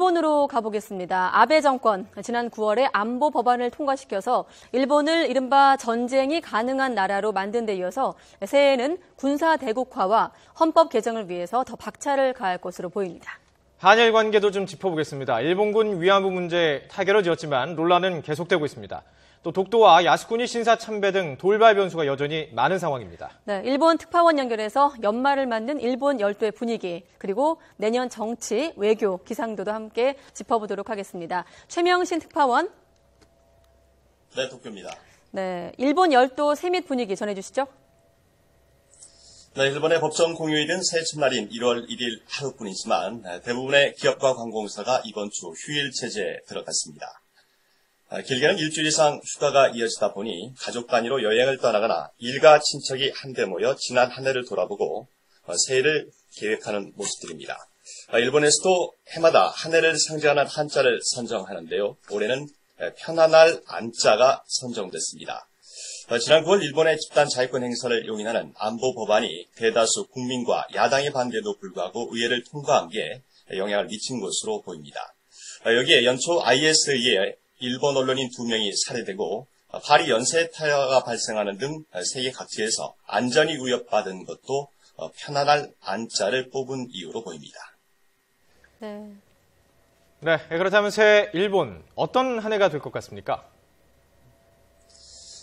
일본으로 가보겠습니다. 아베 정권, 지난 9월에 안보 법안을 통과시켜서 일본을 이른바 전쟁이 가능한 나라로 만든 데 이어서 새해에는 군사 대국화와 헌법 개정을 위해서 더 박차를 가할 것으로 보입니다. 한일 관계도 좀 짚어보겠습니다. 일본군 위안부 문제 타결어지었지만 논란은 계속되고 있습니다. 또 독도와 야스쿠니 신사 참배 등 돌발 변수가 여전히 많은 상황입니다. 네, 일본 특파원 연결해서 연말을 맞는 일본 열도의 분위기, 그리고 내년 정치, 외교, 기상도도 함께 짚어보도록 하겠습니다. 최명신 특파원. 네, 도쿄입니다. 네, 일본 열도 세밋 분위기 전해주시죠. 네, 일본의 법정 공휴일은 새해 첫날인 1월 1일 하루뿐이지만 대부분의 기업과 관공사가 이번 주 휴일 체제에 들어갔습니다. 길게는 일주일 이상 휴가가 이어지다 보니 가족 단위로 여행을 떠나거나 일가 친척이 한데 모여 지난 한 해를 돌아보고 새해를 계획하는 모습들입니다. 일본에서도 해마다 한 해를 상징하는 한자를 선정하는데요. 올해는 편안할 안자가 선정됐습니다. 지난 9월 일본의 집단 자위권 행사를 용인하는 안보 법안이 대다수 국민과 야당의 반대에도 불구하고 의회를 통과한 게 영향을 미친 것으로 보입니다. 여기에 연초 IS에 의해 일본 언론인 2명이 살해되고 파리 연쇄 타화가 발생하는 등 세계 각지에서 안전이 위협받은 것도 편안할 안자를 뽑은 이유로 보입니다. 네, 그렇다면 새해 일본 어떤 한 해가 될 것 같습니까?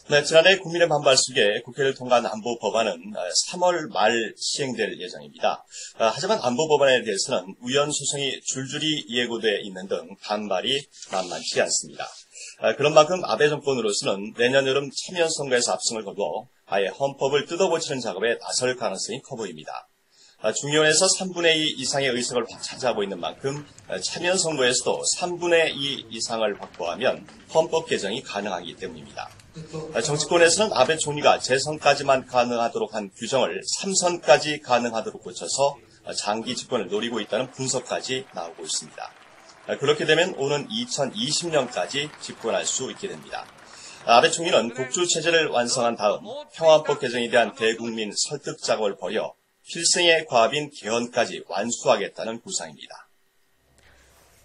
네, 지난해 국민의 반발 속에 국회를 통과한 안보 법안은 3월 말 시행될 예정입니다. 하지만 안보 법안에 대해서는 의원 소송이 줄줄이 예고돼 있는 등 반발이 만만치 않습니다. 그런 만큼 아베 정권으로서는 내년 여름 참여 선거에서 압승을 거두어 아예 헌법을 뜯어고치는 작업에 나설 가능성이 커 보입니다. 중의원에서 3분의 2 이상의 의석을 차지하고 있는 만큼 참여 선거에서도 3분의 2 이상을 확보하면 헌법 개정이 가능하기 때문입니다. 정치권에서는 아베 총리가 재선까지만 가능하도록 한 규정을 3선까지 가능하도록 고쳐서 장기 집권을 노리고 있다는 분석까지 나오고 있습니다. 그렇게 되면 오는 2020년까지 집권할 수 있게 됩니다. 아베 총리는 독주 체제를 완성한 다음 평화헌법 개정에 대한 대국민 설득 작업을 벌여 필승의 과업인 개헌까지 완수하겠다는 구상입니다.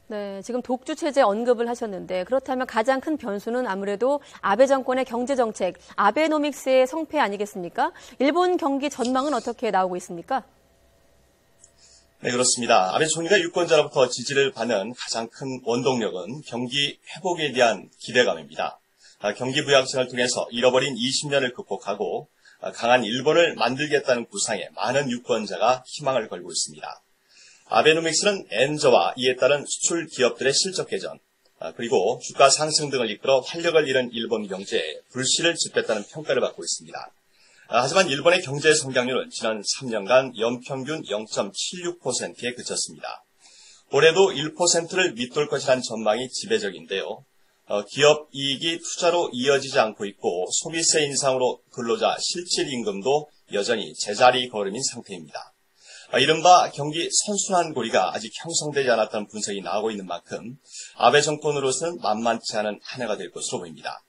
네, 지금 독주 체제 언급을 하셨는데 그렇다면 가장 큰 변수는 아무래도 아베 정권의 경제 정책, 아베노믹스의 성패 아니겠습니까? 일본 경기 전망은 어떻게 나오고 있습니까? 네, 그렇습니다. 아베 총리가 유권자로부터 지지를 받는 가장 큰 원동력은 경기 회복에 대한 기대감입니다. 경기 부양책을 통해서 잃어버린 20년을 극복하고 강한 일본을 만들겠다는 구상에 많은 유권자가 희망을 걸고 있습니다. 아베노믹스는 엔저와 이에 따른 수출 기업들의 실적 개선, 그리고 주가 상승 등을 이끌어 활력을 잃은 일본 경제에 불씨를 지폈다는 평가를 받고 있습니다. 하지만 일본의 경제 성장률은 지난 3년간 연평균 0.76%에 그쳤습니다. 올해도 1%를 밑돌 것이라는 전망이 지배적인데요. 기업 이익이 투자로 이어지지 않고 있고 소비세 인상으로 근로자 실질 임금도 여전히 제자리 걸음인 상태입니다. 이른바 경기 선순환 고리가 아직 형성되지 않았다는 분석이 나오고 있는 만큼 아베 정권으로서는 만만치 않은 한 해가 될 것으로 보입니다.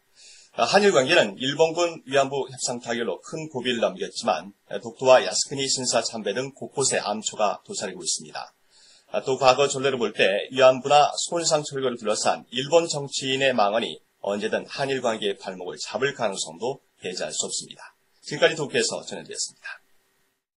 한일 관계는 일본군 위안부 협상 타결로 큰 고비를 넘겼지만 독도와 야스쿠니 신사 참배 등 곳곳에 암초가 도사리고 있습니다. 또 과거 전례를 볼 때 위안부나 손상 철거를 둘러싼 일본 정치인의 망언이 언제든 한일 관계의 발목을 잡을 가능성도 배제할 수 없습니다. 지금까지 도쿄에서 전해드렸습니다.